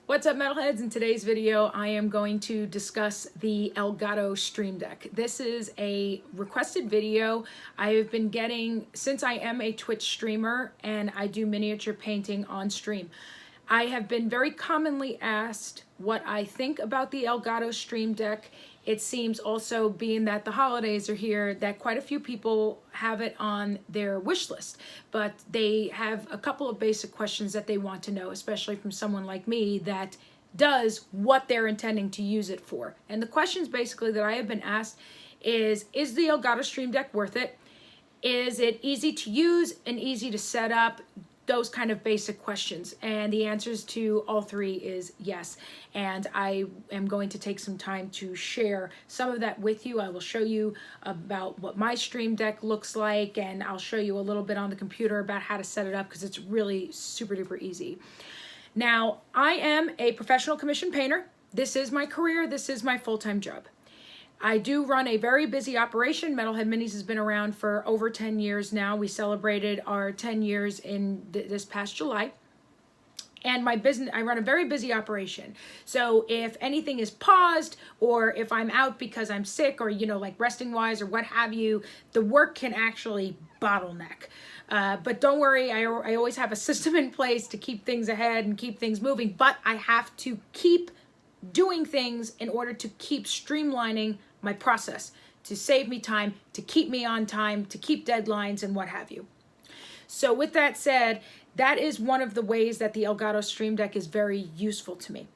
What's up, Metalheads? In today's video, I am going to discuss the Elgato Stream Deck. This is a requested video I have been getting since I am a Twitch streamer and I do miniature painting on stream. I have been very commonly asked what I think about the Elgato Stream Deck. It seems also, being that the holidays are here, that quite a few people have it on their wish list, but they have a couple of basic questions that they want to know, especially from someone like me that does what they're intending to use it for. And the questions basically that I have been asked is the Elgato Stream Deck worth it? Is it easy to use and easy to set up? Those kind of basic questions, and the answers to all three is yes. And I am going to take some time to share some of that with you. I will show you about what my Stream Deck looks like, and I'll show you a little bit on the computer about how to set it up, because it's really super duper easy. Now, I am a professional commission painter. This is my career. This is my full-time job. I do run a very busy operation. Metalhead Minis has been around for over 10 years now. We celebrated our 10 years in this past July. And my business, I run a very busy operation. So if anything is paused, or if I'm out because I'm sick, or, you know, like resting wise or what have you, the work can actually bottleneck. But don't worry, I always have a system in place to keep things ahead and keep things moving. But I have to keep doing things in order to keep streamlining my process, to save me time, to keep me on time, to keep deadlines and what have you. So with that said, that is one of the ways that the Elgato Stream Deck is very useful to me.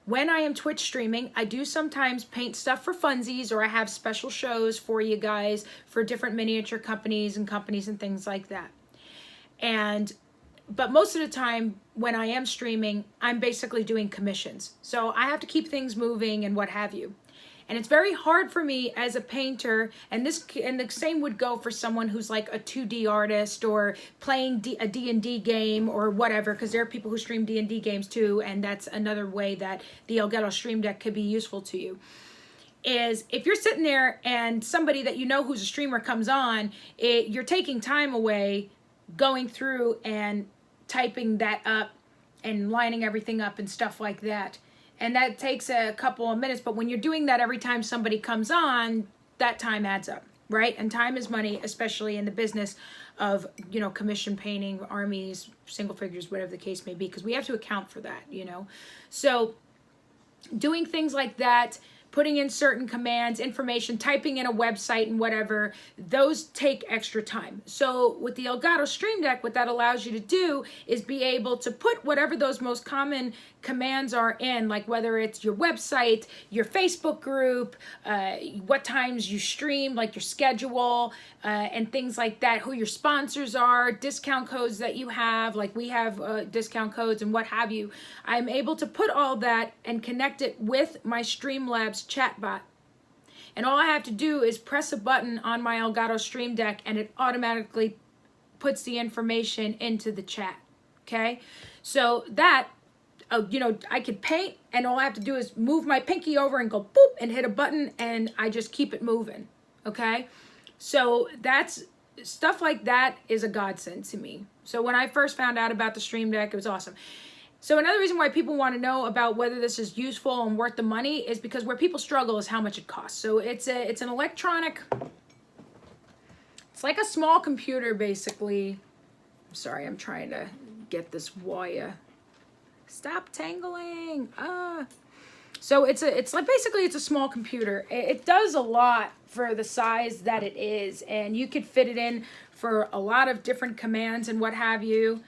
When I am Twitch streaming, I do sometimes paint stuff for funsies, or I have special shows for you guys for different miniature companies and things like that. But most of the time when I am streaming, I'm basically doing commissions. So I have to keep things moving and what have you. And it's very hard for me as a painter, and the same would go for someone who's like a 2D artist or playing a D&D game or whatever, because there are people who stream D&D games too, and that's another way that the Elgato Stream Deck could be useful to you. Is if you're sitting there and somebody that you know who's a streamer comes on, you're taking time away going through and typing that up and lining everything up and stuff like that. And that takes a couple of minutes, but when you're doing that every time somebody comes on, that time adds up, right? And time is money, especially in the business of, you know, commission painting, armies, single figures, whatever the case may be, because we have to account for that, you know? So doing things like that, putting in certain commands, information, typing in a website and whatever, those take extra time. So with the Elgato Stream Deck, what that allows you to do is be able to put whatever those most common commands are in, like whether it's your website, your Facebook group, what times you stream, like your schedule, and things like that, who your sponsors are, discount codes that you have, like we have discount codes and what have you. I'm able to put all that and connect it with my Streamlabs chatbot. And all I have to do is press a button on my Elgato Stream Deck and it automatically puts the information into the chat, okay? So that, you know, I could paint and all I have to do is move my pinky over and go boop and hit a button and I just keep it moving, okay? So that's, stuff like that is a godsend to me. So when I first found out about the Stream Deck, it was awesome. So another reason why people want to know about whether this is useful and worth the money is because where people struggle is how much it costs. So it's an electronic, it's like a small computer basically. I'm sorry, I'm trying to get this wire. Stop tangling. So it's like basically it's a small computer. It does a lot for the size that it is, and you could fit it in for a lot of different commands and what have you.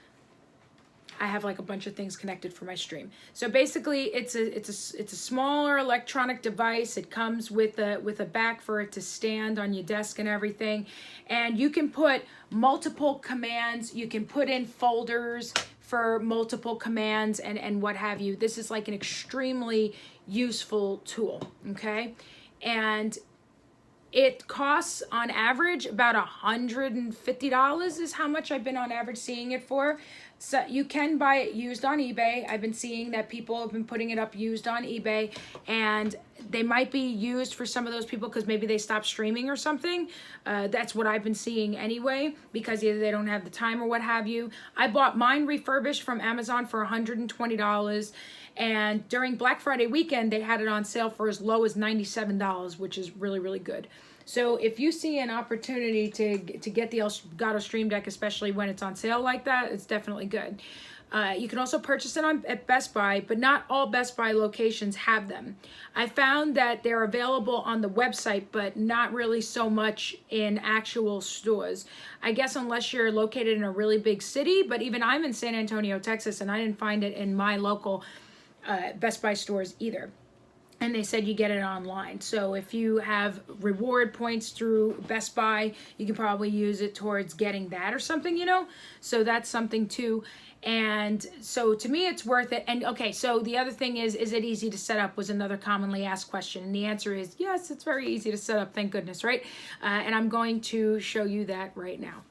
I have like a bunch of things connected for my stream. So basically it's a smaller electronic device. It comes with a back for it to stand on your desk and everything. And you can put multiple commands. You can put in folders for multiple commands and what have you. This is like an extremely useful tool, okay? And it costs on average about $150 is how much I've been on average seeing it for. So you can buy it used on eBay. I've been seeing that people have been putting it up used on eBay, and they might be used for some of those people because maybe they stopped streaming or something. That's what I've been seeing anyway, because either they don't have the time or what have you. I bought mine refurbished from Amazon for $120, and during Black Friday weekend, they had it on sale for as low as $97, which is really, really good. So if you see an opportunity to get the Elgato Stream Deck, especially when it's on sale like that, it's definitely good. You can also purchase it at Best Buy, but not all Best Buy locations have them. I found that they're available on the website, but not really so much in actual stores. I guess unless you're located in a really big city, but even I'm in San Antonio, Texas, and I didn't find it in my local Best Buy stores either. And they said you get it online. So if you have reward points through Best Buy, you can probably use it towards getting that or something, you know? So that's something too. And so to me, it's worth it. And okay, so the other thing is it easy to set up was another commonly asked question. And the answer is yes, it's very easy to set up, thank goodness, right? And I'm going to show you that right now.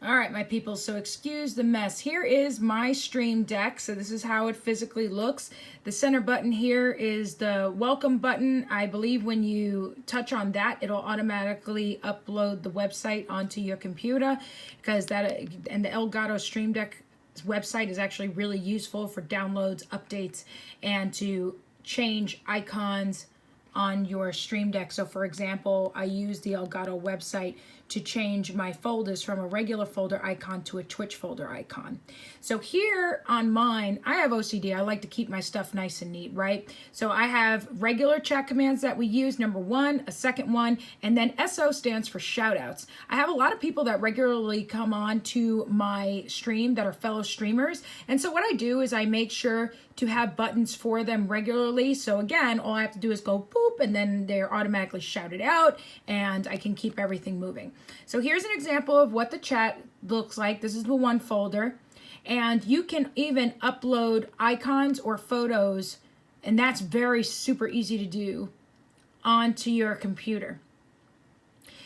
All right, my people, so excuse the mess. Here is my Stream Deck. So this is how it physically looks. The center button here is the welcome button. I believe when you touch on that, it'll automatically upload the website onto your computer, because and the Elgato Stream Deck website is actually really useful for downloads, updates, and to change icons on your Stream Deck. So for example, I use the Elgato website to change my folders from a regular folder icon to a Twitch folder icon. So here on mine, I have OCD. I like to keep my stuff nice and neat, right? So I have regular chat commands that we use, number one, a second one, and then SO stands for shoutouts. I have a lot of people that regularly come on to my stream that are fellow streamers. And so what I do is I make sure to have buttons for them regularly. So again, all I have to do is go boop, and then they're automatically shouted out, and I can keep everything moving. So here's an example of what the chat looks like. This is the one folder, and you can even upload icons or photos, and that's very super easy to do, onto your computer.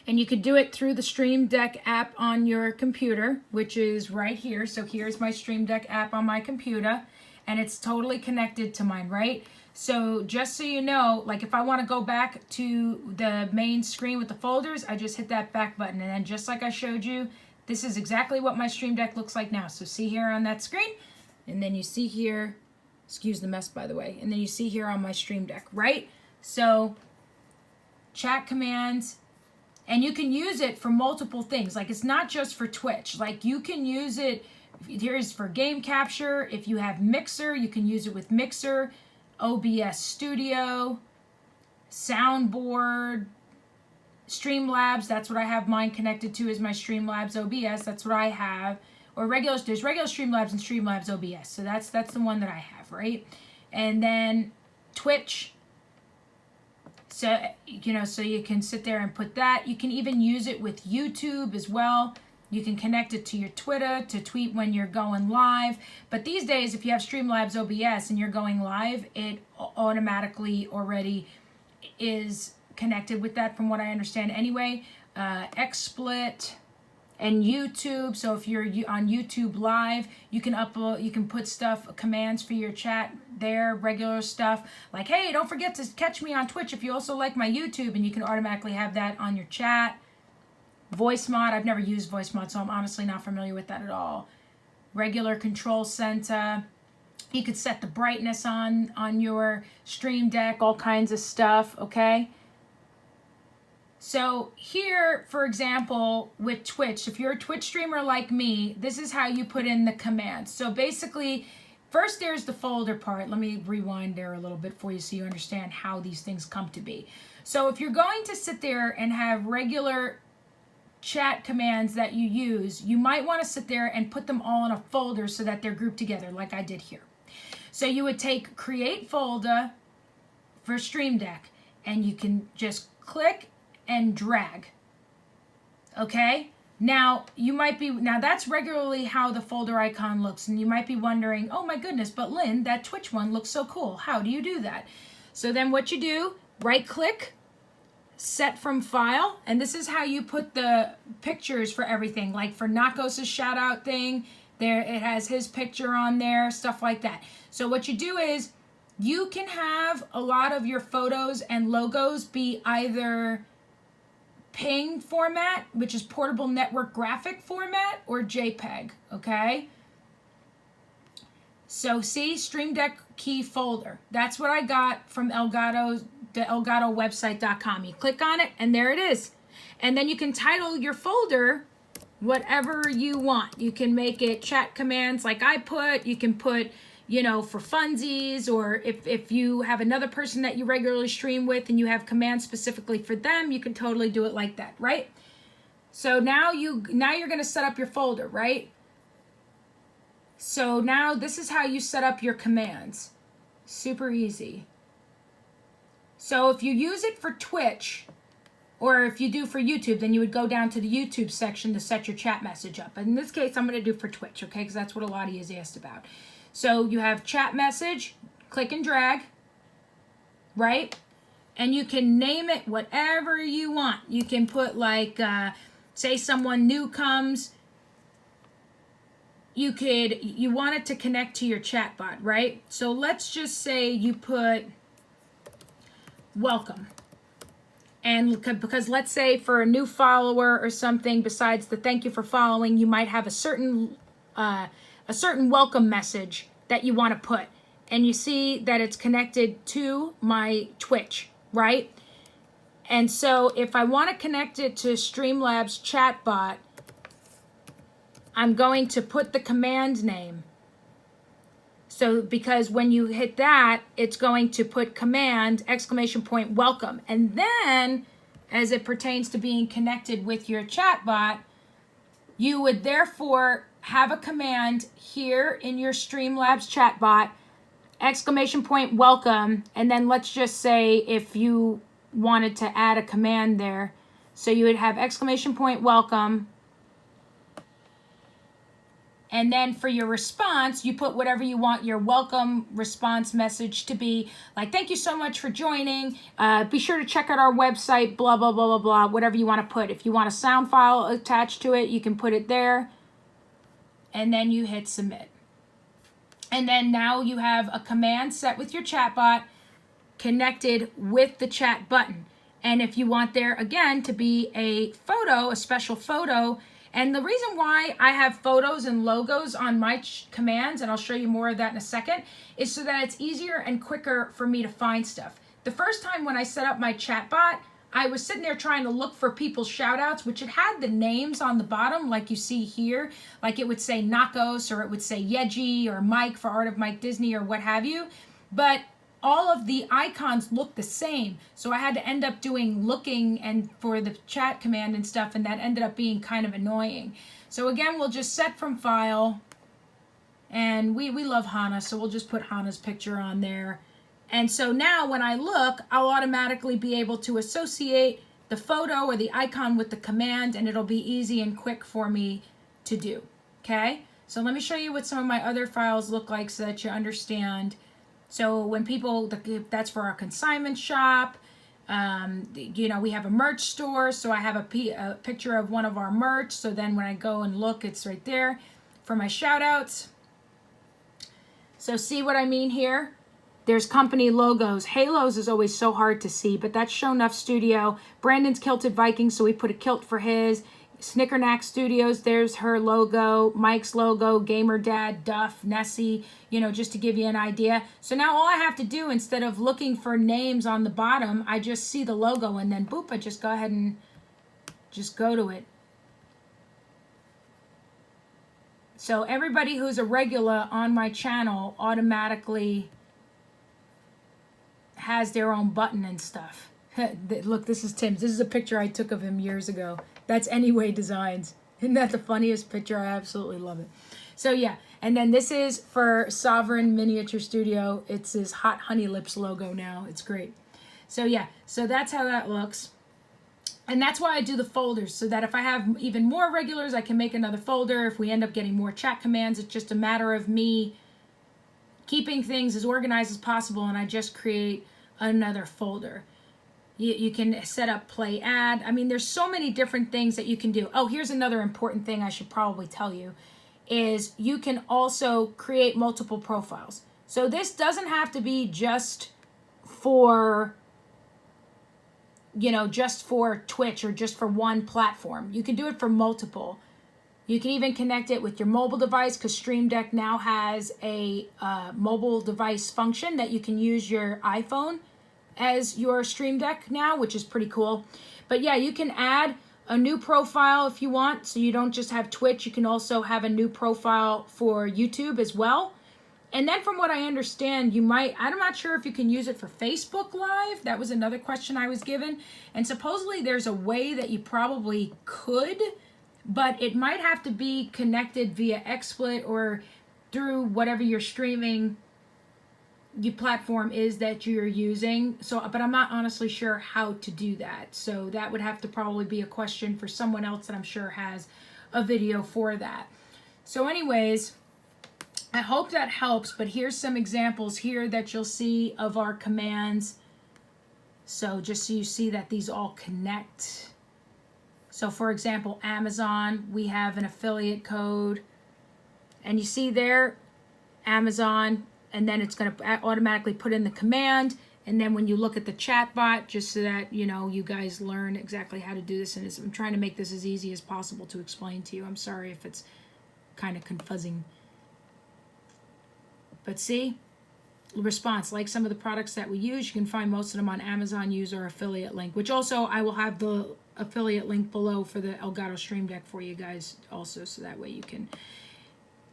And you could do it through the Stream Deck app on your computer, which is right here. So here's my Stream Deck app on my computer, and it's totally connected to mine, right? So just so you know, like if I want to go back to the main screen with the folders, I just hit that back button. And then just like I showed you, this is exactly what my Stream Deck looks like now. So see here on that screen, and then you see here, excuse the mess by the way, and then you see here on my Stream Deck, right? So chat commands, and you can use it for multiple things. Like it's not just for Twitch. Like you can use it, here's for game capture. If you have Mixer, you can use it with Mixer, OBS Studio, Soundboard, Streamlabs. That's what I have mine connected to, is my Streamlabs OBS. That's what I have. Or there's regular Streamlabs and Streamlabs OBS. So that's the one that I have, right? And then Twitch. So, you know, so you can sit there and put that. You can even use it with YouTube as well. You can connect it to your Twitter to tweet when you're going live. But these days, if you have Streamlabs OBS and you're going live, it automatically already is connected with that, from what I understand anyway. XSplit and YouTube. So if you're on YouTube Live, you can upload, you can put stuff, commands for your chat there, regular stuff. Like, hey, don't forget to catch me on Twitch if you also like my YouTube, and you can automatically have that on your chat. Voice mod, I've never used voice mod, so I'm honestly not familiar with that at all. Regular control center. You could set the brightness on your Stream Deck, all kinds of stuff, okay? So here, for example, with Twitch, if you're a Twitch streamer like me, this is how you put in the commands. So basically, first there's the folder part. Let me rewind there a little bit for you so you understand how these things come to be. So if you're going to sit there and have regular chat commands that you use, you might want to sit there and put them all in a folder so that they're grouped together like I did here. So you would take create folder for Stream Deck, and you can just click and drag. Okay? Now that's regularly how the folder icon looks, and you might be wondering, oh my goodness, but Lynn, that Twitch one looks so cool. How do you do that? So then what you do, right click, set from file, and this is how you put the pictures for everything. Like for Nakos' shout out thing, There, it has his picture on there, stuff like that. So what you do is you can have a lot of your photos and logos be either PNG format, which is portable network graphic format, or JPEG, okay? So see, Stream Deck key folder. That's what I got from Elgato, the elgatowebsite.com. You click on it, and there it is. And then you can title your folder whatever you want. You can make it chat commands like I put. You can put, you know, for funsies, or if you have another person that you regularly stream with and you have commands specifically for them, you can totally do it like that, right? So now you're going to set up your folder, right? So now this is how you set up your commands. Super easy. So if you use it for Twitch, or if you do for YouTube, then you would go down to the YouTube section to set your chat message up. But in this case, I'm going to do for Twitch, okay? Because that's what a lot of you asked about. So you have chat message, click and drag, right? And you can name it whatever you want. You can put like, say someone new comes. You want it to connect to your chat bot, right? So let's just say you put welcome. And because let's say for a new follower or something, besides the thank you for following, you might have a certain welcome message that you want to put. And you see that it's connected to my Twitch, right? And so if I want to connect it to Streamlabs chatbot, I'm going to put the command name. So because when you hit that, it's going to put command !welcome. And then as it pertains to being connected with your chatbot, you would therefore have a command here in your Streamlabs chatbot, !welcome. And then let's just say if you wanted to add a command there. So you would have !welcome. And then for your response, you put whatever you want your welcome response message to be. Like, thank you so much for joining. Be sure to check out our website, blah, blah, blah, blah, blah, whatever you want to put. If you want a sound file attached to it, you can put it there. And then you hit submit. And then now you have a command set with your chatbot connected with the chat button. And if you want there, again, to be a photo, a special photo. And the reason why I have photos and logos on my commands, and I'll show you more of that in a second, is so that it's easier and quicker for me to find stuff. The first time when I set up my chatbot, I was sitting there trying to look for people's shout outs, which it had the names on the bottom, like you see here. Like it would say Nakos, or it would say Yeji, or Mike for Art of Mike Disney, or what have you. But all of the icons look the same. So I had to end up doing looking and for the chat command and stuff, and that ended up being kind of annoying. So again, we'll just set from file, and we love Hana, so we'll just put Hana's picture on there. And so now when I look, I'll automatically be able to associate the photo or the icon with the command, and it'll be easy and quick for me to do, okay? So let me show you what some of my other files look like so that you understand. So when people, that's for our consignment shop. You know, we have a merch store. So I have a picture of one of our merch. So then when I go and look, it's right there for my shout outs. So see what I mean here? There's company logos. Halos is always so hard to see, but that's Show Enough Studio. Brandon's Kilted Vikings, so we put a kilt for his. Snickernack Studios, there's her logo, Mike's logo, Gamer Dad, Duff, Nessie, you know, just to give you an idea. So now all I have to do, instead of looking for names on the bottom, I just see the logo, and then boop, I just go ahead and just go to it. So everybody who's a regular on my channel automatically has their own button and stuff. Look, this is Tim's. This is a picture I took of him years ago. That's Anyway Designs. Isn't that the funniest picture? I absolutely love it. So yeah, and then this is for Sovereign Miniature Studio. It's his Hot Honey Lips logo now. It's great. So yeah, so that's how that looks. And that's why I do the folders, so that if I have even more regulars, I can make another folder. If we end up getting more chat commands, it's just a matter of me keeping things as organized as possible, and I just create another folder. You can set up play ad. I mean, there's so many different things that you can do. Oh, here's another important thing I should probably tell you is you can also create multiple profiles. So this doesn't have to be just for, just for Twitch or just for one platform. You can do it for multiple. You can even connect it with your mobile device, because Stream Deck now has a mobile device function that you can use your iPhone as your Stream Deck now, which is pretty cool. But yeah, you can add a new profile if you want, so you don't just have Twitch. You can also have a new profile for YouTube as well. And then from what I understand, I'm not sure if you can use it for Facebook Live. That was another question I was given. And supposedly there's a way that you probably could, but it might have to be connected via XSplit or through whatever your streaming platform is that you're using. But I'm not honestly sure how to do that. So that would have to probably be a question for someone else that I'm sure has a video for that. So anyways, I hope that helps, but here's some examples here that you'll see of our commands. So just so you see that these all connect. So for example, Amazon, we have an affiliate code, and you see there, Amazon, and then it's going to automatically put in the command. And then when you look at the chat bot, just so that, you guys learn exactly how to do this. And I'm trying to make this as easy as possible to explain to you. I'm sorry if it's kind of confusing. But see, response, like some of the products that we use, you can find most of them on Amazon. Use our affiliate link, which also I will have the affiliate link below for the Elgato Stream Deck for you guys also, so that way you can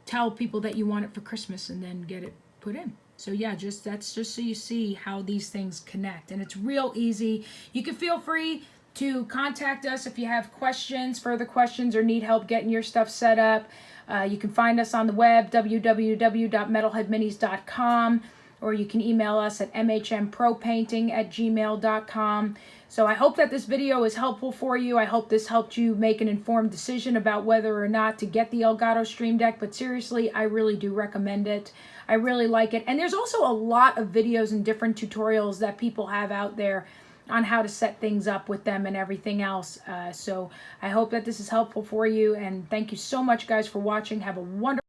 tell people that you want it for Christmas and then get it put in. So yeah, that's just so you see how these things connect, and it's real easy. You can feel free to contact us if you have questions, further questions, or need help getting your stuff set up. You can find us on the web, www.metalheadminis.com, or you can email us at mhmpropainting@gmail.com. So I hope that this video is helpful for you. I hope this helped you make an informed decision about whether or not to get the Elgato Stream Deck. But seriously, I really do recommend it. I really like it. And there's also a lot of videos and different tutorials that people have out there on how to set things up with them and everything else. So I hope that this is helpful for you. And thank you so much, guys, for watching. Have a wonderful